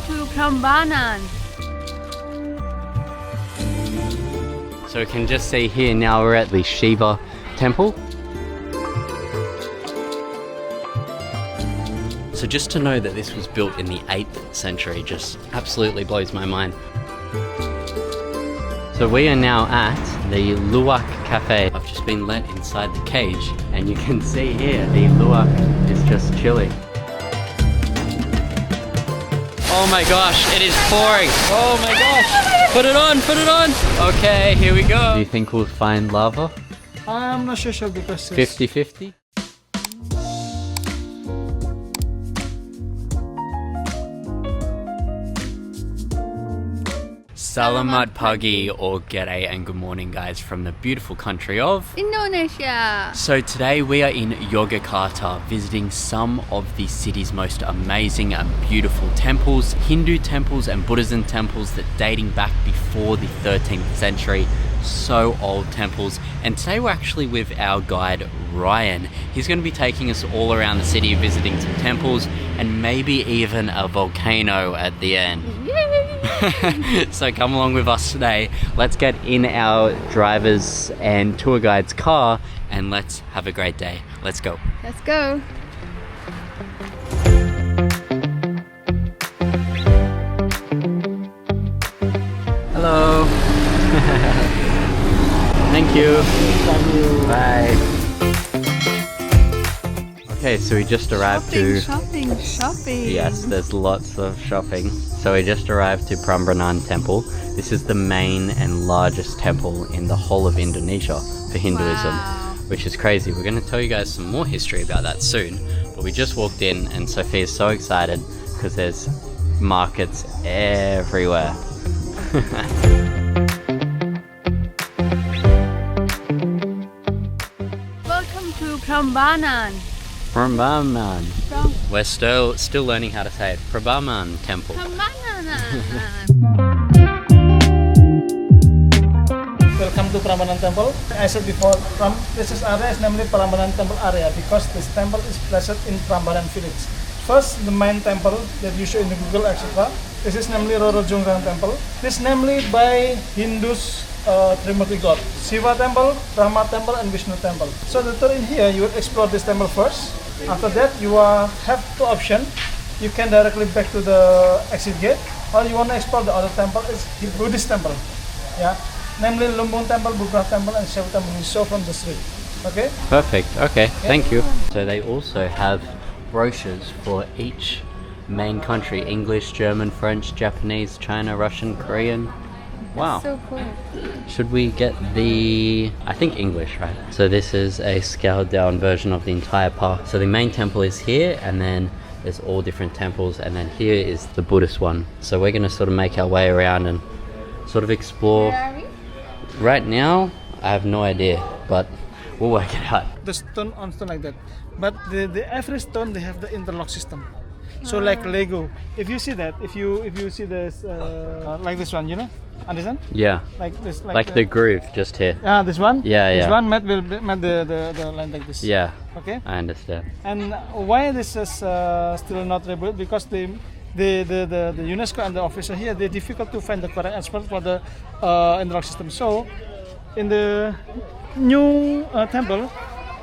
to Prambanan. So we can just see here now we're at the Shiva Temple. So just to know that this was built in the 8th century just absolutely blows my mind. So we are now at the Luak Cafe. I've just been let inside the cage and you can see here the Luak is just chilling. Oh my gosh, it is pouring. Oh my gosh. Put it on, put it on. Okay, here we go. Do you think we'll find lava? I'm not sure because 50-50? Salamat pagi or g'day and good morning guys from the beautiful country of Indonesia. So today we are in Yogyakarta visiting some of the city's most amazing and beautiful temples, Hindu temples and Buddhism temples that dating back before the 13th century. So old temples, and today we're actually with our guide Ryan. He's going to be taking us all around the city visiting some temples and maybe even a volcano at the end. So come along with us today. Let's get in our driver's and tour guide's car and let's have a great day. Let's go. Let's go. Hello. Thank you. Bye. Okay, so we just arrived Shopping. Yes, there's lots of shopping. So we just arrived to Prambanan Temple. This is the main and largest temple in the whole of Indonesia for Hinduism, Wow. which is crazy. We're going to tell you guys some more history about that soon. But we just walked in and Sophia's so excited because there's markets everywhere. Welcome to Prambanan. Prabaman. We're still learning how to say it. Prabaman Temple. Welcome to Prambanan Temple. I said before, this area is named Prambanan Temple area because this temple is placed in Prambanan village. First, the main temple that you show in the Google, etc. This is namely Roro Jonggrang Temple. This namely by Hindus Trimurti God. Shiva Temple, Brahma Temple, and Vishnu Temple. So the tour in here, you will explore this temple first. After that, you have two options. You can directly back to the exit gate, or you want to explore the other temple, it's the Buddhist temple. Yeah, namely Lumbung Temple, Buddha Temple, and Shiva Temple. You saw from the street. Okay. Perfect. Okay. Thank you. So they also have brochures for each main country: English, German, French, Japanese, China, Russian, Korean. Wow. So cool. Should we get the, I think English, right? So this is a scaled down version of the entire park. So the main temple is here, and then there's all different temples, and then here is the Buddhist one. So we're going to sort of make our way around and sort of explore. Where are we? Right now, I have no idea, but we'll work it out. The stone on stone like that, but the every stone they have the interlock system. So like Lego, if you see that, if you see this like this one, you know, understand? Yeah. Like this, Like the groove just here. this one. Yeah, This yeah. one made the line like this. Yeah. Okay. I understand. And why this is still not rebuilt? Because the UNESCO and the officer here, they're difficult to find the correct expert for the interlock system. So in the new temple,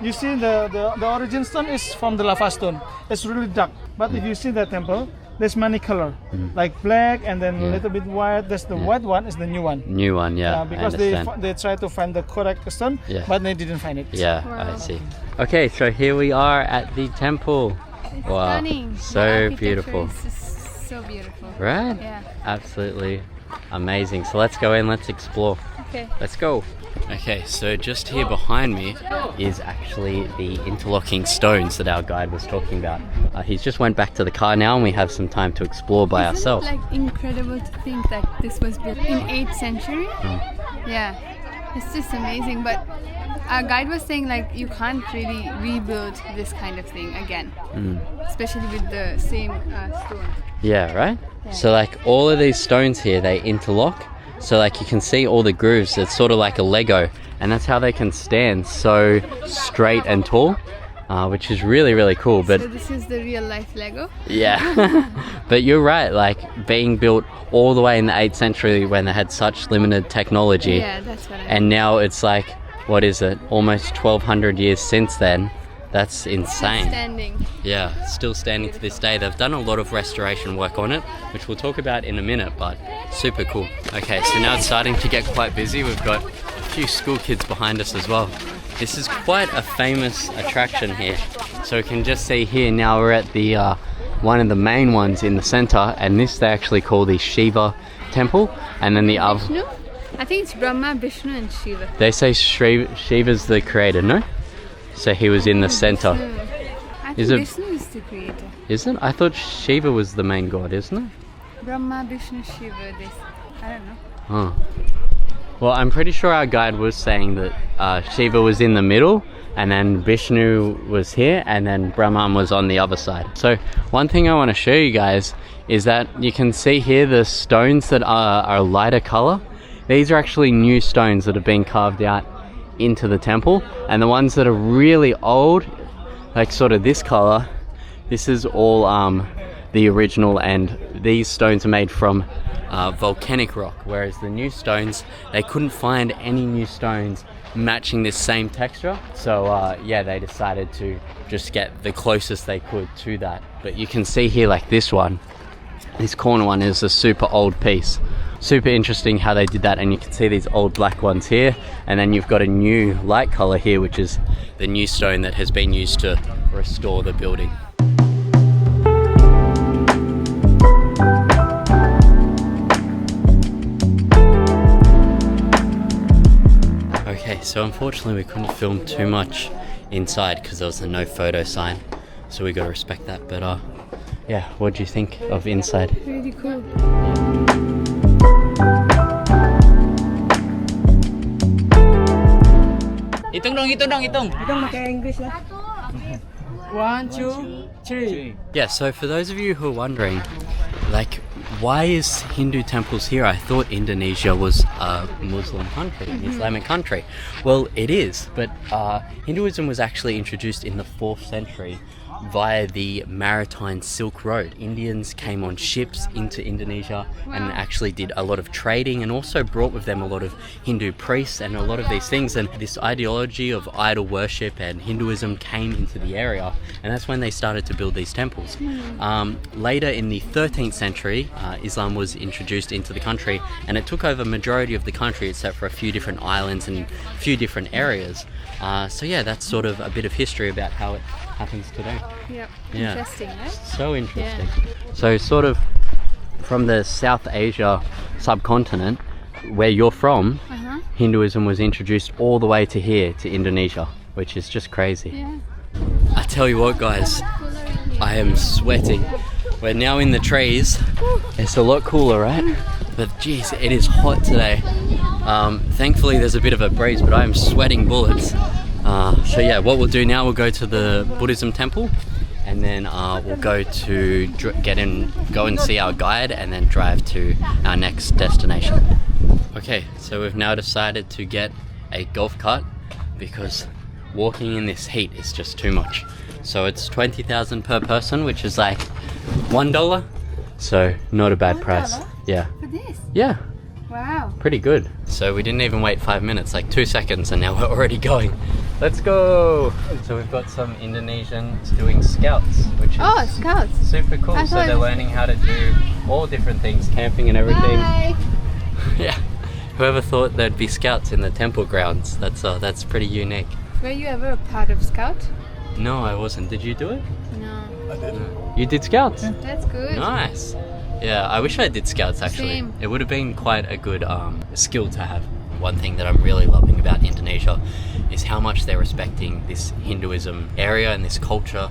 you see the origin stone is from the lava stone. It's really dark. But if you see the temple, there's many color, like black and then a little bit white. That's the white one is the new one. New one, yeah. Because they try to find the correct stone, but they didn't find it. Yeah, Wow. I see. Okay, so here we are at the temple. It's Wow, stunning. so The architecture beautiful. is just so beautiful. Right? Yeah. Absolutely amazing. So let's go in, let's explore. Okay. Let's go. Okay, so just here behind me is actually the interlocking stones that our guide was talking about. He's just went back to the car now and we have some time to explore by Isn't ourselves. it like incredible to think that this was built in 8th century? Yeah, it's just amazing. But our guide was saying like you can't really rebuild this kind of thing again, especially with the same stone. Yeah, right? So like all of these stones here, they interlock. So like you can see all the grooves, it's sort of like a Lego, and that's how they can stand so straight and tall. which is really, really cool. But so this is the real life Lego? yeah, but you're right, like being built all the way in the 8th century when they had such limited technology. Yeah, that's what I mean. And now it's like, what is it, almost 1200 years since then. That's insane. Standing. Yeah, still standing to this day. They've done a lot of restoration work on it, which we'll talk about in a minute, but super cool. Okay, so now it's starting to get quite busy. We've got a few school kids behind us as well. This is quite a famous attraction here. So you can just see here now we're at the one of the main ones in the center, and this they actually call the Shiva Temple, and then the other. Vishnu? I think it's Brahma, Vishnu and Shiva. They say Shiva's the creator, no? So he was in the center. I think Is it- Vishnu is the creator. Isn't? I thought Shiva was the main god, isn't it? Brahma, Vishnu, Shiva, this. I don't know. Oh. Well, I'm pretty sure our guide was saying that Shiva was in the middle, and then Vishnu was here, and then Brahman was on the other side. So one thing I want to show you guys is that you can see here the stones that are a lighter color. These are actually new stones that have been carved out into the temple, and the ones that are really old, like sort of this color, this is all the original, and these stones are made from volcanic rock, whereas the new stones, they couldn't find any new stones matching this same texture, so yeah, they decided to just get the closest they could to that. But you can see here, like this one, this corner one is a super old piece. Super interesting how they did that, and you can see these old black ones here, and then you've got a new light color here, which is the new stone that has been used to restore the building. Okay, so unfortunately we couldn't film too much inside because there was a no photo sign, so we got to respect that. But yeah, what do you think of inside? Really cool. Hitung dong. Hitung pakai Inggris ya. 1, 2, 3. Yeah, so for those of you who are wondering, like, why is Hindu temples here? I thought Indonesia was a Muslim country, an Islamic country. Well, it is, but Hinduism was actually introduced in the 4th century via the maritime Silk Road. Indians came on ships into Indonesia and actually did a lot of trading, and also brought with them a lot of Hindu priests and a lot of these things, and this ideology of idol worship and Hinduism came into the area, and that's when they started to build these temples. Later in the 13th century, Islam was introduced into the country, and it took over majority of the country except for a few different islands and a few different areas. So yeah, that's sort of a bit of history about how it happens today. Yep. Yeah. Interesting, right? So interesting. So sort of from the South Asia subcontinent, where you're from, Hinduism was introduced all the way to here, to Indonesia, which is just crazy. Yeah. I tell you what, guys, I am sweating. We're now in the trees. It's a lot cooler, right? But geez, it is hot today. Thankfully there's a bit of a breeze, but I am sweating bullets. So yeah, what we'll do now, we'll go to the Buddhism temple, and then we'll go to go and see our guide, and then drive to our next destination. Okay, so we've now decided to get a golf cart because walking in this heat is just too much. So it's 20,000 per person, which is like $1. So not a bad price. Yeah. For this? Yeah. Wow. Pretty good. So we didn't even wait 5 minutes, like 2 seconds, and now we're already going. Let's go! So we've got some Indonesians doing scouts, which is Scouts. super cool. I So thought they're it was- learning how to do all different things, camping and everything. Bye. Yeah. Whoever thought there'd be scouts in the temple grounds? That's pretty unique. Were you ever a part of Scout? No, I wasn't. Did you do it? No. You did scouts? That's good. Nice. Yeah, I wish I did scouts actually. Same. It would have been quite a good skill to have. One thing that I'm really loving about Indonesia is how much they're respecting this Hinduism area and this culture,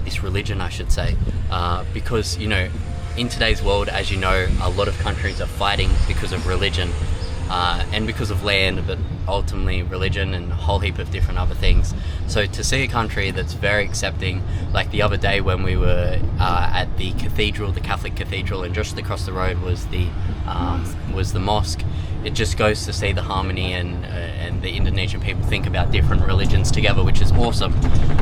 this religion I should say, because, you know, in today's world, as you know, a lot of countries are fighting because of religion and because of land, but ultimately religion and a whole heap of different other things. So to see a country that's very accepting, like the other day when we were at the cathedral, the Catholic cathedral, and just across the road was the mosque, it just goes to see the harmony and the Indonesian people think about different religions together, which is awesome.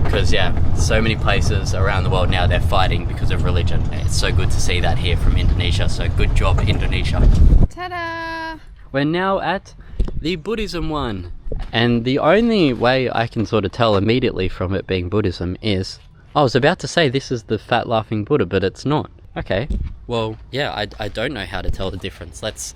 Because so many places around the world now, they're fighting because of religion. It's so good to see that here from Indonesia. So good job, Indonesia. Ta-da! We're now at the Buddhism one. And the only way I can sort of tell immediately from it being Buddhism is, I was about to say this is the fat laughing Buddha, but it's not. Okay, well, yeah, I don't know how to tell the difference. Let's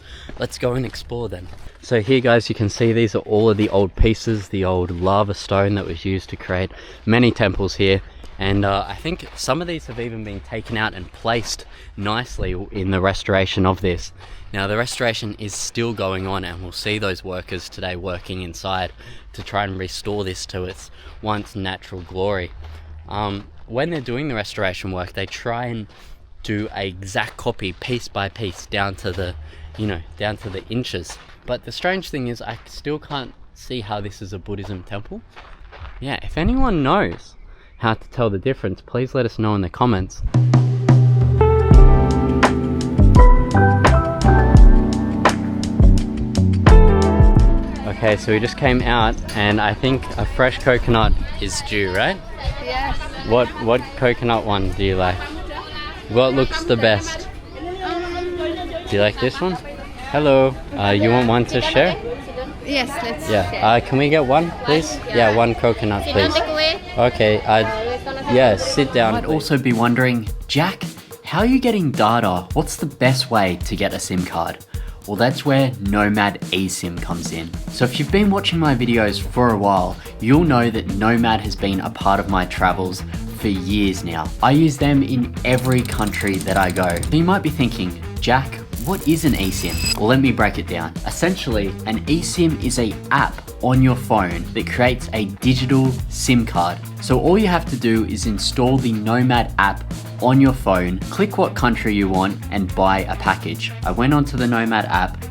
go and explore then. So here, guys, you can see these are all of the old pieces, the old lava stone that was used to create many temples here. And I think some of these have even been taken out and placed nicely in the restoration of this. Now, the restoration is still going on, and we'll see those workers today working inside to try and restore this to its once natural glory. When they're doing the restoration work, they try and do an exact copy, piece by piece, down to the inches. But the strange thing is, I still can't see how this is a Buddhism temple. Yeah, if anyone knows how to tell the difference, please let us know in the comments. Okay, so we just came out, and I think a fresh coconut is due, right? Yes. What coconut one do you like? What looks the best? Do you like this one? Hello. You want one to share? Yes, let's Yeah. share. Can we get one, please? Yeah, one coconut, please. Okay. Yeah, sit down. I'd also be wondering, Jack, how are you getting data? What's the best way to get a SIM card? Well, that's where Nomad ESIM comes in. So if you've been watching my videos for a while, you'll know that Nomad has been a part of my travels for years now. I use them in every country that I go. So you might be thinking, Jack, what is an eSIM? Well, let me break it down. Essentially, an eSIM is an app on your phone that creates a digital SIM card. So all you have to do is install the Nomad app on your phone, click what country you want, and buy a package. I went onto the Nomad app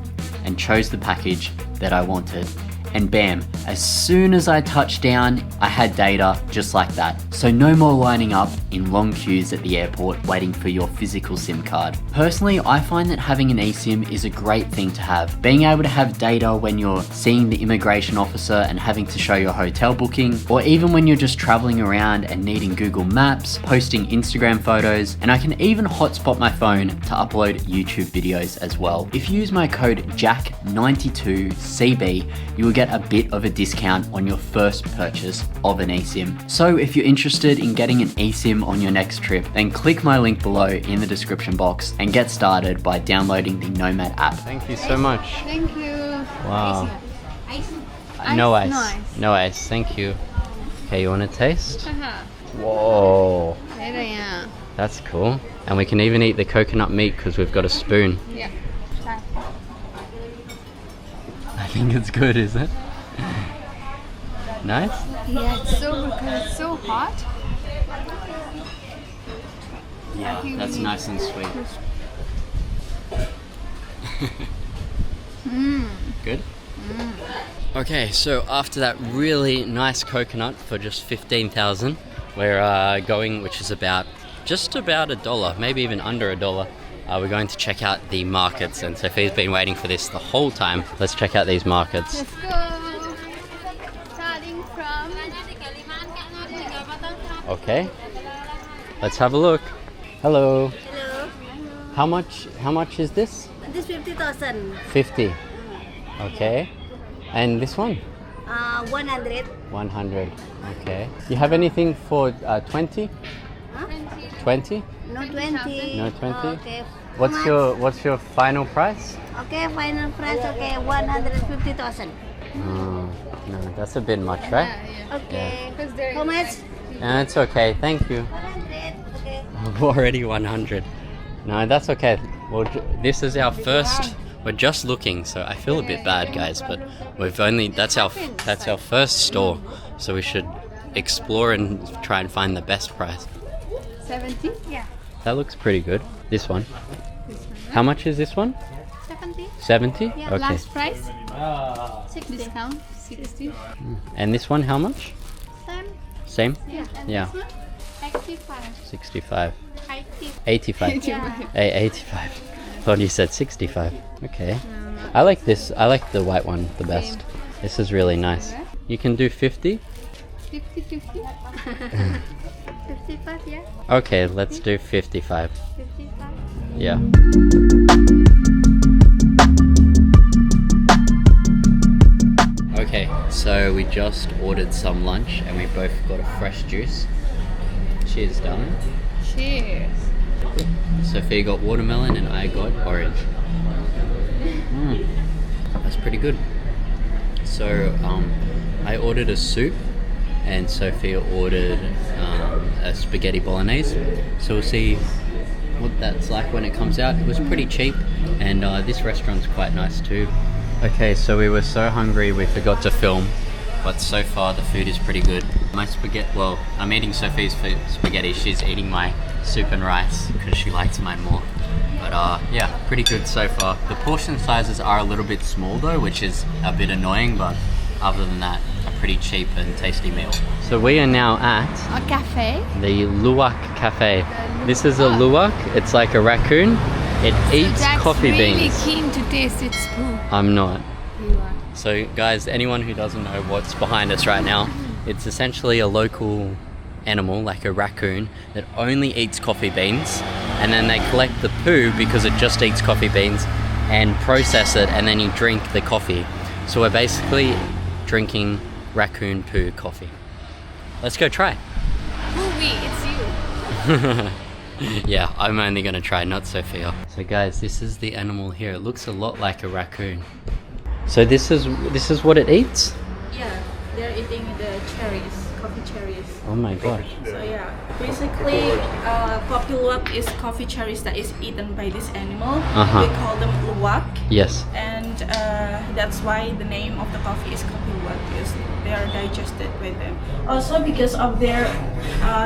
and chose the package that I wanted. And bam, as soon as I touched down, I had data just like that. So no more lining up in long queues at the airport waiting for your physical SIM card. Personally, I find that having an eSIM is a great thing to have. Being able to have data when you're seeing the immigration officer and having to show your hotel booking, or even when you're just traveling around and needing Google Maps, posting Instagram photos, and I can even hotspot my phone to upload YouTube videos as well. If you use my code JACK92CB, you will get a bit of a discount on your first purchase of an eSIM. So if you're interested in getting an eSIM on your next trip, then click my link below in the description box and get started by downloading the Nomad app. Thank you so much. Thank you. Wow. Ice? No ice. No ice. No ice. Thank you. Okay, you want to taste? Haha. Whoa. Yeah. That's cool. And we can even eat the coconut meat because we've got a spoon. Yeah. I think it's good, is it? Nice? Yeah, it's so good because it's so hot. Yeah, that's nice and sweet. Good? Okay, so after that really nice coconut for just 15,000, we're going, which is just about $1, maybe even under $1. We're going to check out the markets, and Sophie's been waiting for this the whole time. Let's check out these markets. Let's go. Starting from... Okay, let's have a look. Hello. Hello. How much is this? This 50,000. 50. Okay. And this one? 100. 100. Okay. You have anything for 20? Huh? 20? No 20. No 20? Okay. What's your final price? Okay, final price. Okay, 150,000. No, that's a bit much, right? Yeah. Okay. Because they're How much? It's okay. Thank you. 100. Okay. Already 100. No, that's okay. Well, this is our first. We're just looking, so I feel a bit bad, guys. But that's our first store, so we should explore and try and find the best price. 70? Yeah. That looks pretty good. This one. How much is this one? 70? 70? Yeah, Okay. last price. Discount 60. And this one, how much? Same. Same? Yeah. Yeah. 85. 65. 80. 85. 85. Thought you said 65. Okay. I like this. I like the white one the best. This is really nice. You can do 50? 50. 55, yeah. Okay, let's do 55. 55. Yeah. Okay, so we just ordered some lunch and we both got a fresh juice. Cheers, darling. Cheers. Sophia got watermelon and I got orange. That's pretty good. So I ordered a soup and Sophia ordered a spaghetti bolognese. So we'll see what that's like when it comes out. It was pretty cheap and this restaurant's quite nice too. Okay, so we were so hungry we forgot to film, but so far the food is pretty good. My spaghetti, well, I'm eating Sophia's spaghetti, she's eating my soup and rice because she likes mine more. But yeah, pretty good so far. The portion sizes are a little bit small though, which is a bit annoying, but other than that, a pretty cheap and tasty meal. So we are now at A cafe. the Luak Cafe. This is a luwak, it's like a raccoon. It eats Jack's coffee really beans. keen to taste its poo. I'm not. You are. So guys, anyone who doesn't know what's behind us right now, it's essentially a local animal, like a raccoon, that only eats coffee beans, and then they collect the poo because it just eats coffee beans and process it, and then you drink the coffee. So we're basically drinking raccoon poo coffee. Let's go try. Who we? It's you. Yeah, I'm only gonna try, not Sophia. So guys, this is the animal here. It looks a lot like a raccoon. So this is what it eats? Yeah, they're eating the cherries, coffee cherries. Oh my gosh. So yeah, basically, coffee luwak is coffee cherries that is eaten by this animal. Uh-huh. We call them luwak, Yes. and that's why the name of the coffee is coffee luwak, because they are digested by them. Also, because of their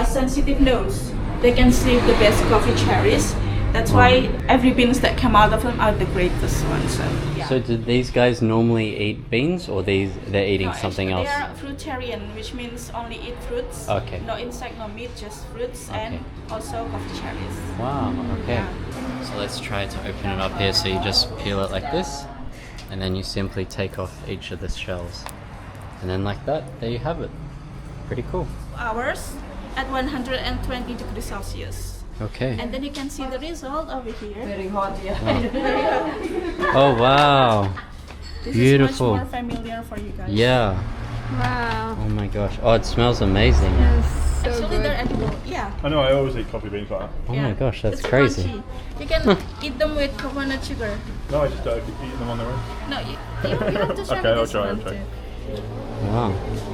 sensitive nose, they can save the best coffee cherries. That's why every beans that come out of them are the greatest ones. So, yeah. So do these guys normally eat beans, or they're eating No, something actually, else? They are fruitarian, which means only eat fruits. Okay. No insect, no meat, just fruits Okay. and also coffee cherries. Wow, okay. Yeah. So let's try to open it up here. So you just peel it like this, and then you simply take off each of the shells. And then like that, there you have it. Pretty cool. Hours at 120 degrees Celsius. Okay. And then you can see the result over here. Very hot, yeah. Oh wow. This Beautiful. is much more familiar for you guys. Yeah. Wow. Oh my gosh. Oh, it smells amazing. That's so Actually, good. they're edible. Yeah. I know, I always eat coffee beans like that. Oh yeah. my gosh, that's It's crazy. crunchy. You can eat them with coconut sugar. No, I just don't eat them on their own. No, you have to try Okay, I'll this try, one I'll try. too. Wow.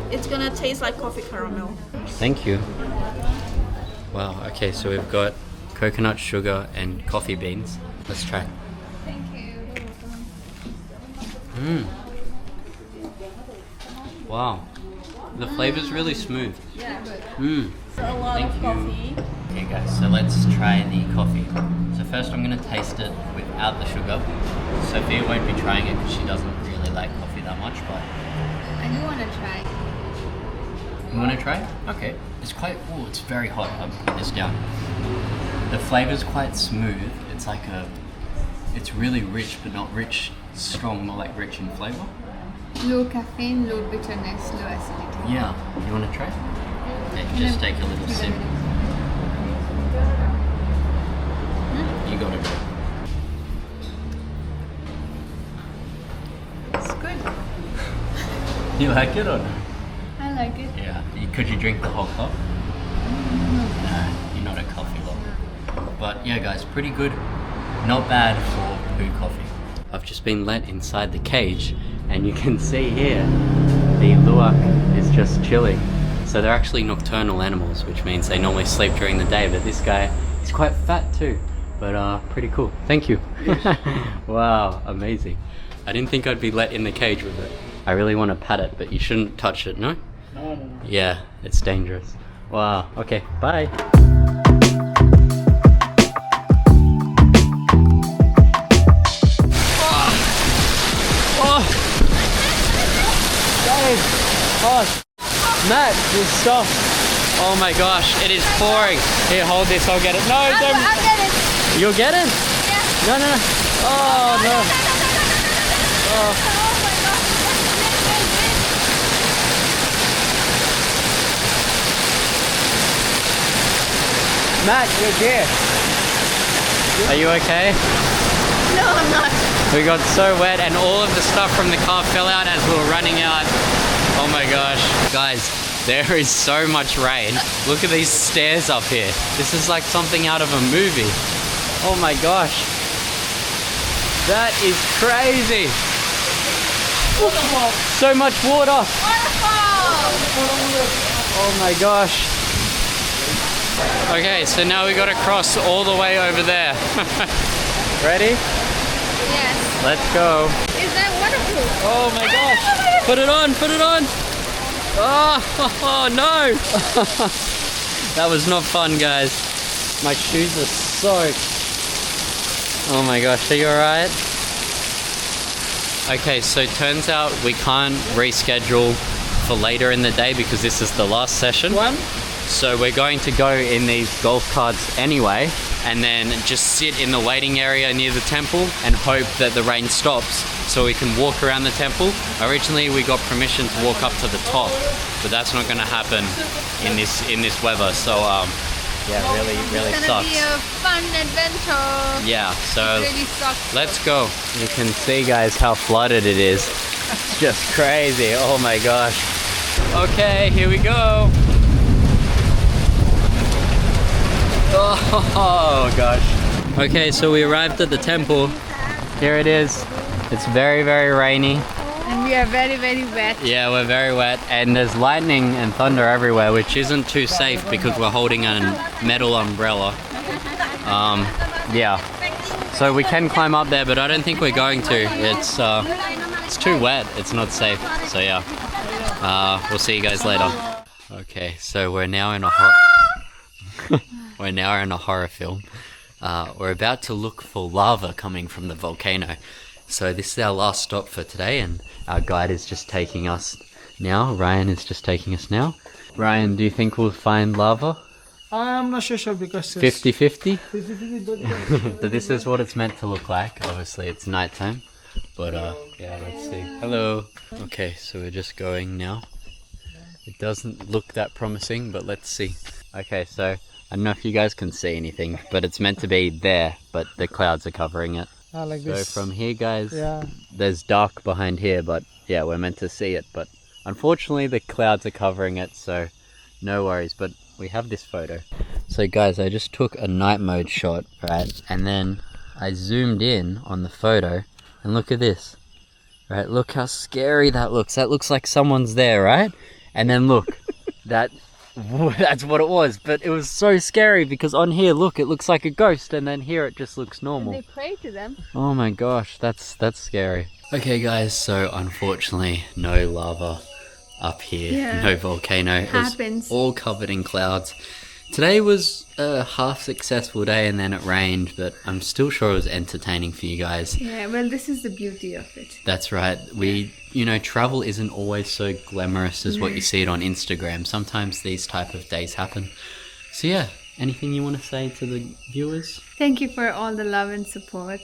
It's gonna taste like coffee caramel. Thank you. Wow, okay, so we've got coconut sugar and coffee beans. Let's try. Thank you. Wow. The flavor's really smooth. Yeah. Mmm. A lot Thank of you. coffee. Okay guys, so let's try the coffee. So first I'm gonna taste it without the sugar. Sophia won't be trying it because she doesn't really like coffee that much, but I do want to try. you wanna try? Okay. It's quite, oh, it's very hot. I'll put this down. The flavor's quite smooth. It's like it's really rich, but not rich, strong, more like rich in flavor. Low caffeine, low bitterness, low acidity. Yeah. You wanna try? Okay, just take a little sip. You got it. It's good. You like it or no? I like it. Yeah. Could you drink the whole cup? No, you're not a coffee lover. But yeah, guys, pretty good. Not bad for poo coffee. I've just been let inside the cage, and you can see here the luwak is just chilling. So they're actually nocturnal animals, which means they normally sleep during the day. But this guy is quite fat too. But pretty cool. Thank you. Wow, amazing. I didn't think I'd be let in the cage with it. I really want to pat it, but you shouldn't touch it, no? No. Yeah, it's dangerous. Wow, okay, bye. Matt, you stop. Oh my gosh, it is pouring. Here, hold this, I'll get it. No, don't. I'll get it. You'll get it? Yeah. No, no, no. Oh, no. Oh. Oh my gosh. Matt, you're here. Are you okay? No, I'm not. We got so wet and all of the stuff from the car fell out as we were running out. Oh my gosh. Guys, there is so much rain. Look at these stairs up here. This is like something out of a movie. Oh my gosh. That is crazy. So much water. Waterfall. Oh my gosh. Okay, so now we got to cross all the way over there. Ready? Yes. Let's go. Is that waterproof? Oh my gosh. Put it on, put it on. Oh no. That was not fun, guys. My shoes are soaked. Oh my gosh, are you alright? Okay, so turns out we can't reschedule for later in the day because this is the last session. So we're going to go in these golf carts anyway, and then just sit in the waiting area near the temple and hope that the rain stops so we can walk around the temple. Originally we got permission to walk up to the top, but that's not going to happen in this weather. So yeah, really It's sucks. gonna be a fun adventure. Yeah, so It really sucks. let's go. You can see, guys, how flooded it is. It's just crazy. Oh my gosh. Okay, here we go. Oh gosh. Okay, so we arrived at the temple. Here it is. It's very, very rainy. And we are very, very wet. Yeah, we're very wet, and there's lightning and thunder everywhere, which isn't too safe because we're holding a metal umbrella. Yeah. So we can climb up there, but I don't think we're going to. It's too wet. It's not safe. So yeah. We'll see you guys later. Okay, so we're now in a horror film. We're about to look for lava coming from the volcano. So this is our last stop for today, and our guide is just taking us now. Ryan is just taking us now. Ryan, do you think we'll find lava? I'm not sure because 50-50? So this is what it's meant to look like. Obviously it's nighttime, but yeah, let's see. Hello. Okay, so we're just going now. It doesn't look that promising, but let's see. Okay, so I don't know if you guys can see anything, but it's meant to be there, but the clouds are covering it. like So this. from here, guys, Yeah. there's dark behind here, but yeah, we're meant to see it. But unfortunately, the clouds are covering it, so no worries. But we have this photo. So guys, I just took a night mode shot, right? And then I zoomed in on the photo, and look at this. Right, look how scary that looks. That looks like someone's there, right? And then look, that's what it was. But it was so scary because on here, look, it looks like a ghost, and then here it just looks normal. They pray to them. Oh my gosh, that's scary. Okay guys, so unfortunately no lava up here, Yeah. no volcano. It was Happens. all covered in clouds. Today was a half successful day and then it rained, but I'm still sure it was entertaining for you guys. Yeah, well, this is the beauty of it. That's right. Travel isn't always so glamorous as what you see it on Instagram. Sometimes these type of days happen. So yeah, anything you want to say to the viewers? Thank you for all the love and support.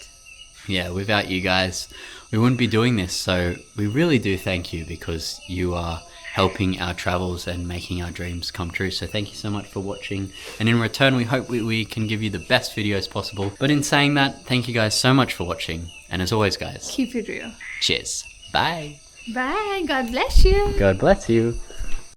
Yeah, without you guys, we wouldn't be doing this. So we really do thank you because you are helping our travels and making our dreams come true. So thank you so much for watching. And in return, we hope we can give you the best videos possible. But in saying that, thank you guys so much for watching. And as always, guys, Keep it real. cheers. Bye. Bye. God bless you. God bless you.